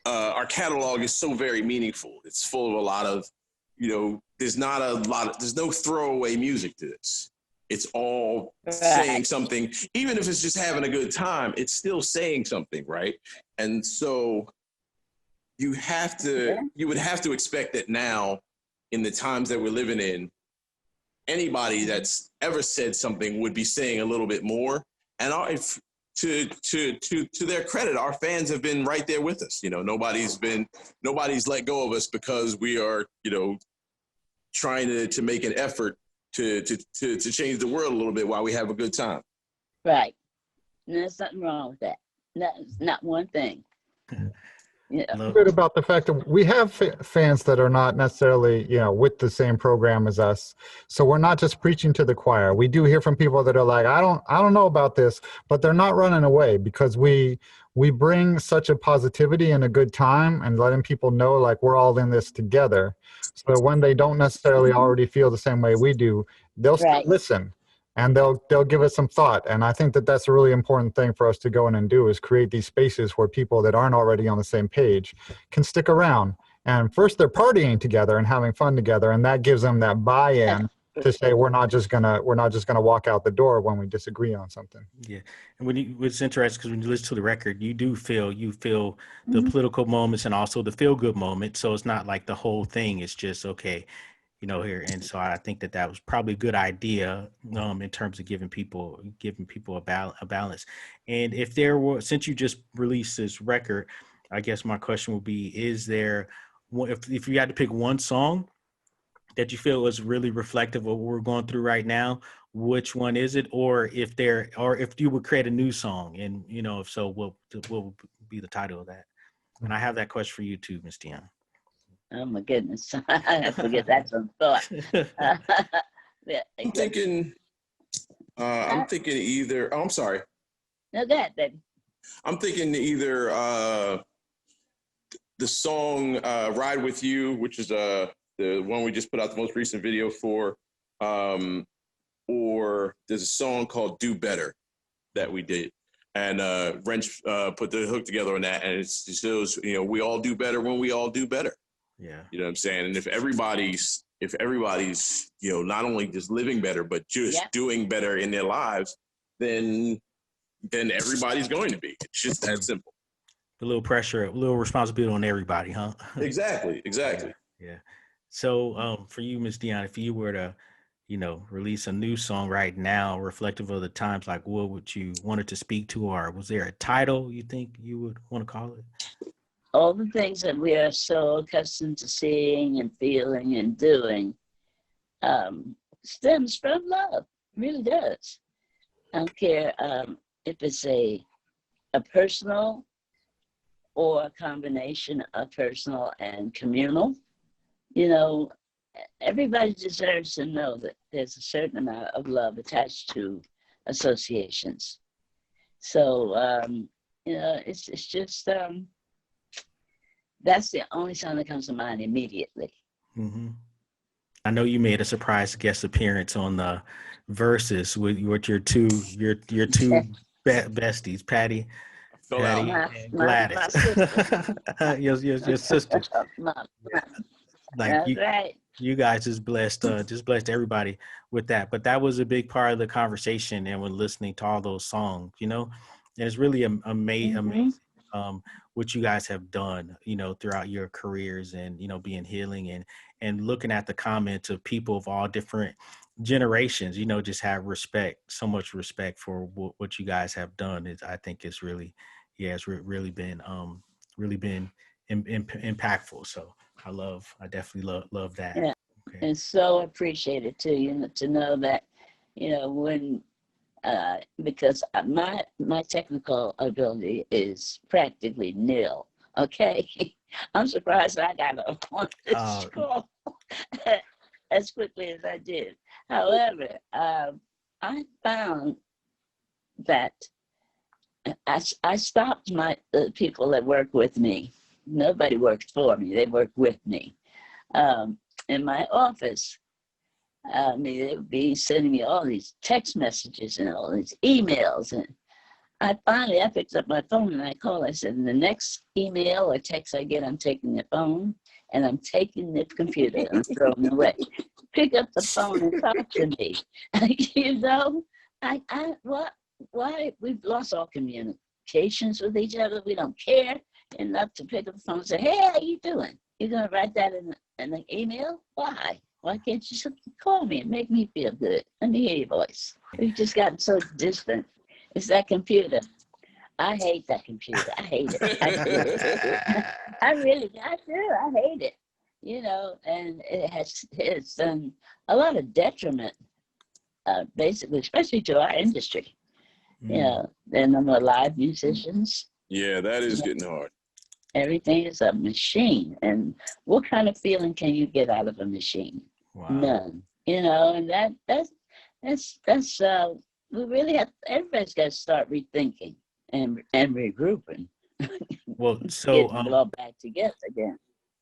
Our catalog is so very meaningful. It's full of a lot of, there's no throwaway music to this. It's all saying something. Even if it's just having a good time, it's still saying something, right? And so you would have to expect that now, in the times that we're living in, anybody that's ever said something would be saying a little bit more. And to their credit, our fans have been right there with us. Nobody's let go of us because we are, trying to make an effort to change the world a little bit while we have a good time. Right. And there's nothing wrong with that. Not one thing. A bit about the fact that we have fans that are not necessarily, with the same program as us. So we're not just preaching to the choir. We do hear from people that are like, I don't know about this, but they're not running away, because we bring such a positivity and a good time, and letting people know like we're all in this together. So when they don't necessarily already feel the same way we do, they'll still listen. And they'll give us some thought. And I think that that's a really important thing for us to go in and do, is create these spaces where people that aren't already on the same page can stick around. And first, they're partying together and having fun together, and that gives them that buy-in to say we're not just gonna walk out the door when we disagree on something. Yeah, and what's interesting, because when you listen to the record, you feel the political moments and also the feel good moments. So it's not like the whole thing is just okay. Here. And so I think that was probably a good idea in terms of giving people a balance. And if since you just released this record, I guess my question would be, is there, if you had to pick one song that you feel is really reflective of what we're going through right now, which one is it? Or if you would create a new song, and, if so, what would be the title of that? And I have that question for you too, Ms. Dionne. Oh my goodness. I have to get that some thought. I'm thinking either, I'm sorry. No, go ahead, baby. I'm thinking either the song Ride With You, which is the one we just put out the most recent video for, or there's a song called Do Better that we did. And Wrench put the hook together on that, and it shows, we all do better when we all do better. Yeah. You know what I'm saying? And if everybody's, not only just living better, but just doing better in their lives, then everybody's going to be. It's just that simple. A little pressure, a little responsibility on everybody, huh? Exactly. Yeah. So for you, Ms. Dionne, if you were to, release a new song right now, reflective of the times, like what would you want it to speak to, or was there a title you think you would want to call it? All the things that we are so accustomed to seeing and feeling and doing stems from love, really does. I don't care if it's a personal or a combination of personal and communal. Everybody deserves to know that there's a certain amount of love attached to associations. So, it's just, that's the only song that comes to mind immediately. Mm-hmm. I know you made a surprise guest appearance on the Versus with your two besties, Patty and Gladys. Your sister. You guys just blessed everybody with that. But that was a big part of the conversation, and when listening to all those songs, and it's really amazing what you guys have done, throughout your careers, and, being healing and looking at the comments of people of all different generations, just have so much respect for what you guys have done. I think it's really, it's really been impactful. So I definitely love that. Yeah. Okay. And so appreciated too, to know that, when, because my technical ability is practically nil. Okay. I'm surprised I got on this call as quickly as I did. However, I found that I stopped the people that work with me. Nobody works for me. They work with me. In my office, they would be sending me all these text messages and all these emails. And I picked up my phone and I called. I said, the next email or text I get, I'm taking the phone and I'm taking the computer and I'm throwing it away. Pick up the phone and talk to me. You know, why we've lost all communications with each other. We don't care enough to pick up the phone and say, hey, how you doing? You're going to write that in an email? Why? Why can't you just call me and make me feel good? Let me hear your voice. We've just gotten so distant. It's that computer. I hate that computer. I hate it. I hate it. I do. I hate it. You know, and it's done a lot of detriment, basically, especially to our industry. You know, and I'm a live musicians. Yeah, that is getting hard. Everything is a machine. And what kind of feeling can you get out of a machine? Wow. None. You know, and that's we really have, everybody's got to start rethinking and regrouping. Well, so getting it all back together again.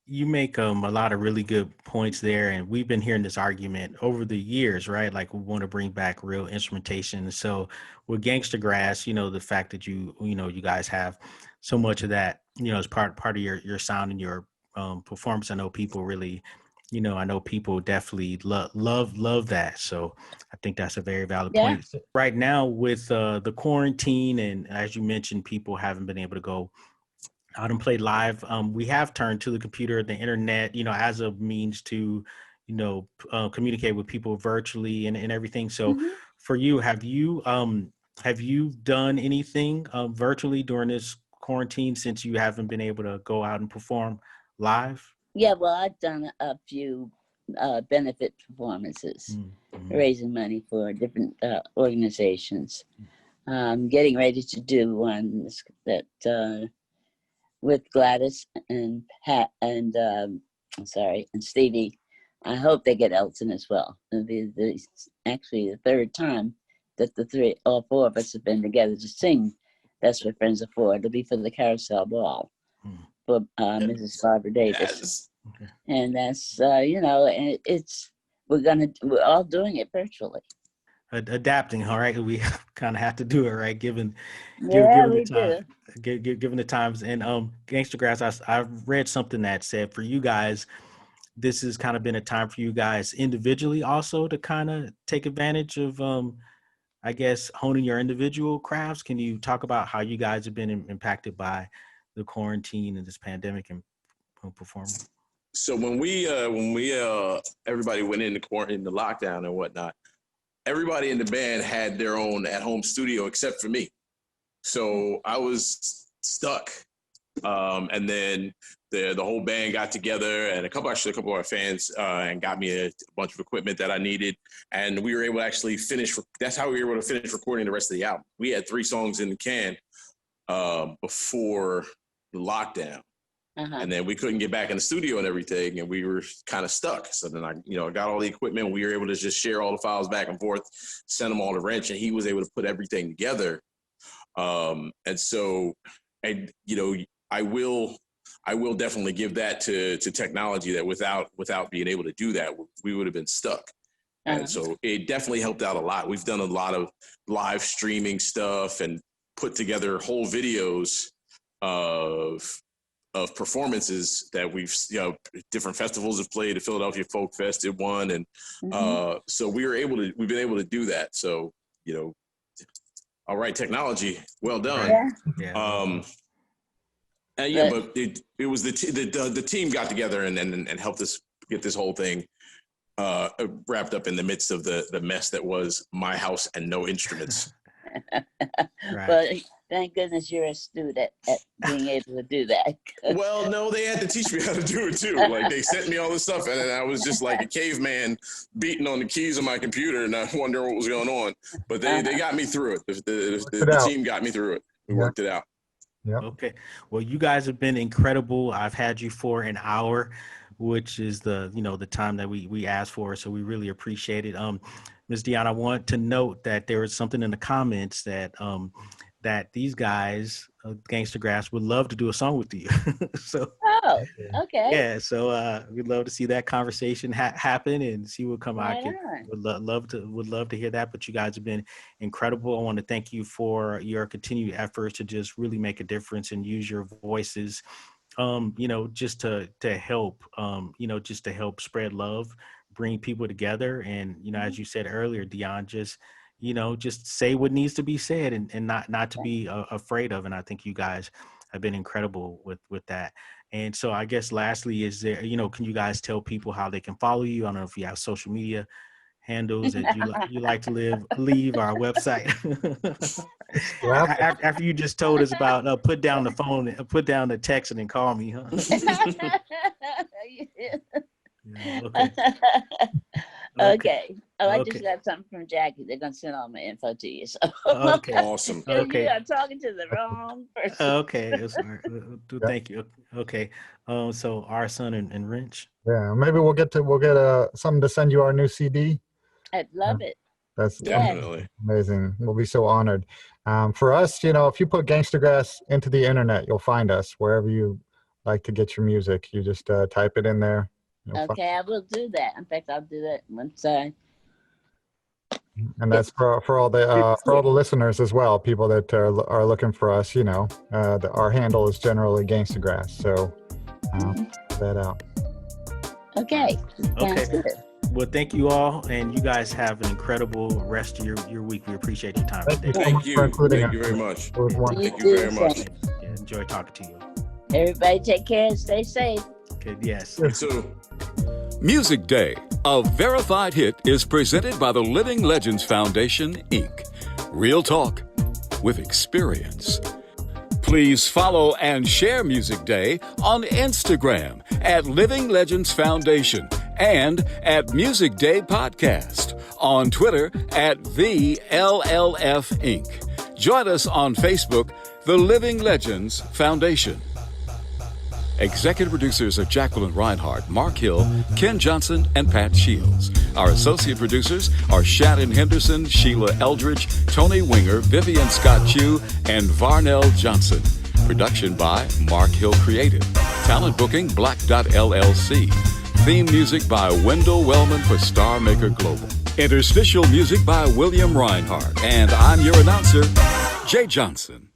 You make a lot of really good points there, and we've been hearing this argument over the years, right? Like we want to bring back real instrumentation. So with Gangstagrass, you know, the fact that you guys have so much of that, you know, as part of your sound and your performance. I know people really, you know, I know people definitely love that. So I think that's a very valid point. So right now with the quarantine, and as you mentioned, people haven't been able to go out and play live. We have turned to the computer, the internet, you know, as a means to, you know, communicate with people virtually and everything. So for you, have you done anything virtually during this quarantine since you haven't been able to go out and perform live? Yeah, well, I've done a few benefit performances, raising money for different organizations. Getting ready to do one that with Gladys and Pat and and Stevie. I hope they get Elton as well. It'll be actually the third time that all four of us have been together to sing That's What Friends Are For. It'll be for the Carousel Ball for Mrs. Barbara Davis. Yes. Okay. And that's, you know, and we're all doing it virtually. Adapting, all right. We kind of have to do it, right? Given We the time, given the times. And Gangstagrass, I've read something that said for you guys, this has kind of been a time for you guys individually also to kind of take advantage of, I guess, honing your individual crafts. Can you talk about how you guys have been impacted by the quarantine and this pandemic and performing? So when we everybody went into quarantine, the lockdown and whatnot, everybody in the band had their own at-home studio except for me. So I was stuck. And then the whole band got together, and a couple of our fans and got me a bunch of equipment that I needed, and we were able to actually finish. That's how we were able to finish recording the rest of the album. We had 3 songs in the can before the lockdown. And then we couldn't get back in the studio and everything, and we were kind of stuck. So then I got all the equipment. We were able to just share all the files back and forth, send them all to Wrench, and he was able to put everything together. And so, and I will definitely give that to technology, that without being able to do that, we would have been stuck. And so it definitely helped out a lot. We've done a lot of live streaming stuff and put together whole videos of performances that we've, different festivals have played. The Philadelphia Folk Fest did one. And so we've been able to do that. So, all right, technology, well done. Yeah. But it was the team got together and helped us get this whole thing wrapped up in the midst of the mess that was my house and no instruments. Right. But thank goodness you're astute at being able to do that. Well, no, they had to teach me how to do it too. Like, they sent me all this stuff, and I was just like a caveman beating on the keys of my computer and not wondering what was going on. But they got me through it. The team got me through it. We worked it out. Yeah. Okay. Well, you guys have been incredible. I've had you for an hour, which is the time that we asked for. So we really appreciate it. Ms. Dionne, I want to note that there was something in the comments that that these guys, Gangstagrass, would love to do a song with you. So Oh, okay. yeah, so we'd love to see that conversation happen and see what come out. Right on. Would love to hear that. But you guys have been incredible. I want to thank you for your continued efforts to just really make a difference and use your voices, just to help, just to help spread love, bring people together, and as you said earlier, Dionne, just say what needs to be said and not to be afraid of. And I think you guys have been incredible with that. And so I guess lastly, is there, can you guys tell people how they can follow you? I don't know if you have social media handles that you like to leave our website. After you just told us about put down the phone, put down the text and then call me, huh? Yeah, okay. Okay. Oh, I just got something from Jackie. They're gonna send all my info to you. So. Okay. Awesome. Okay. You are talking to the wrong person. Okay. Thank you. Okay. So our son and Wrench. Yeah, maybe we'll get something to send you our new CD. I'd love it. That's Definitely amazing. We'll be so honored. For us, if you put Gangstagrass into the internet, you'll find us wherever you like to get your music. You just type it in there. Okay, I will do that. In fact, I'll do that once I. And that's for all the listeners as well. People that are looking for us. Our handle is generally Gangstagrass. So check that out. Okay. Sounds good. Well, thank you all, and you guys have an incredible rest of your week. We appreciate your time today. Thank you. Thank you very much. Thank you very much. Yeah, enjoy talking to you. Everybody take care and stay safe. Okay, yes. You too. Music Day, a verified hit, is presented by the Living Legends Foundation, Inc. Real talk with experience. Please follow and share Music Day on Instagram at Living Legends Foundation and at Music Day Podcast, on Twitter at the LLF Inc. Join us on Facebook, The Living Legends Foundation. Executive producers are Jacqueline Reinhardt, Mark Hill, Ken Johnson, and Pat Shields. Our associate producers are Shannon Henderson, Sheila Eldridge, Tony Winger, Vivian Scott Chu, and Varnell Johnson. Production by Mark Hill Creative. Talent booking Black.LLC. Theme music by Wendell Wellman for Star Maker Global. Interstitial music by William Reinhardt. And I'm your announcer, Jay Johnson.